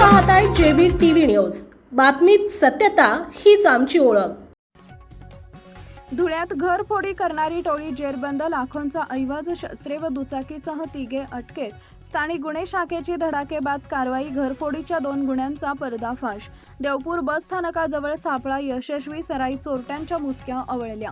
पाहताय JB TV news. बातमीत सत्यता हीच आमची ओळख। धुळ्यात घरफोडी करणारी टोळी जेरबंद, लाखोंचा ऐवज, शस्त्रे व दुचाकीसह तिघे अटकेत। स्थानिक गुन्हे शाखेची धडाकेबाज कारवाई, घरफोडीच्या 2 गुन्ह्यांचा पर्दाफाश। देवपूर बस स्थानकाजवळ सापळा यशस्वी, सराईत चोरट्यांच्या मुसक्या आवळल्या।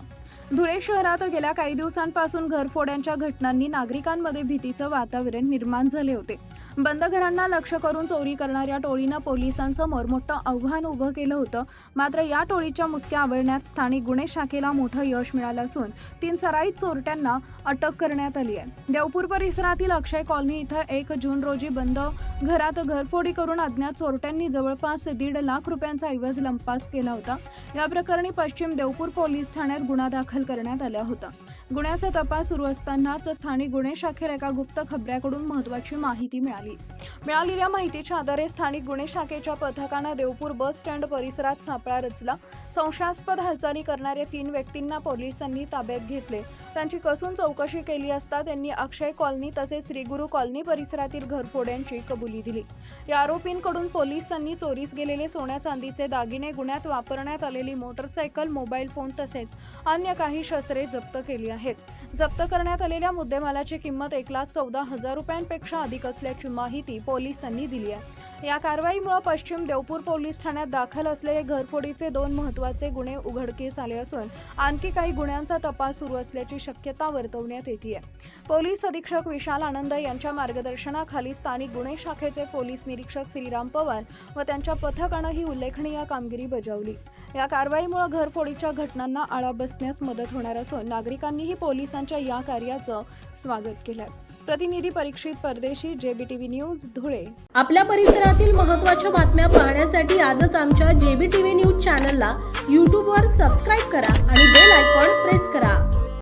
धुळे शहरात गेल्या काही दिवसांपासून घरफोड्यांच्या घटनांनी नागरिकांमध्ये भीतीचं वातावरण निर्माण झाले होते। बंद घरांना लक्ष्य करून चोरी करणाऱ्या टोळीनं पोलिसांसमोर मोठं आव्हान उभं केलं होतं। मात्र या टोळीच्या मुसक्या आवळण्यात स्थानिक गुन्हे शाखेला मोठं यश मिळालं असून 3 सराईत चोरट्यांना अटक करण्यात आली आहे। देवपूर परिसरातील अक्षय कॉलनी इथं 1 जून रोजी बंद घरात घरफोडी करून अज्ञात चोरट्यांनी जवळपास 1.5 लाख रुपयांचा ऐवज लंपास केला होता। या प्रकरणी पश्चिम देवपूर पोलीस ठाण्यात गुन्हा दाखल करण्यात आला होता। गुन्ह्याचा तपास सुरू असतानाच स्थानिक गुन्हे शाखेला एका गुप्त खबऱ्याकडून महत्त्वाची माहिती मिळालेल्या माहितीच्या आधारे स्थानिक गुन्हे शाखेच्या पथकानं देवपूर बस स्टँड परिसरात सापळा रचला। संशयास्पद हालचाली करणाऱ्या 3 व्यक्तींना पोलिसांनी ताब्यात घेतले। त्यांची कसून चौकशी केली असता त्यांनी अक्षय कॉलनी तसेच श्रीगुरू कॉलनी परिसरातील घरफोड्यांची कबुली दिली। या आरोपींकडून पोलिसांनी चोरीस गेलेले सोन्या चांदीचे दागिने, गुन्ह्यात वापरण्यात आलेली मोटरसायकल, मोबाईल फोन तसेच अन्य काही शस्त्रे जप्त केली आहेत। जप्त करण्यात आलेल्या मुद्देमालाची किंमत 1,14,000 रुपयांपेक्षा अधिक असल्याची माहिती पोलिसांनी दिली आहे। या कारवाईमुळे पश्चिम देवपूर पोलीस ठाण्यात दाखल असलेले घरफोडीचे 2 महत्त्वाचे गुन्हे उघडकीस आले असून आणखी काही गुन्ह्यांचा तपास सुरू असल्याची शक्यता वर्तवण्यात येते आहे। पोलीस अधीक्षक विशाल आनंद यांच्या मार्गदर्शनाखाली स्थानिक गुन्हे शाखेचे पोलीस निरीक्षक श्रीराम पवार व त्यांच्या पथकानं ही उल्लेखनीय कामगिरी बजावली। या कारवाईमुळे घरफोडीच्या घटनांना आळा बसण्यास मदत होणार असून नागरिकांनीही पोलिसांच्या या कार्याचं स्वागत केलं। प्रतिनिधी परीक्षित परदेशी, जेबी टीव्ही न्यूज, धुळे। आपल्या परिसरातील महत्त्वाच्या बातम्या पाहण्यासाठी आजच आमच्या जेबी टीव्ही न्यूज चॅनलला YouTube वर सबस्क्राईब करा आणि बेल आयकॉन प्रेस करा।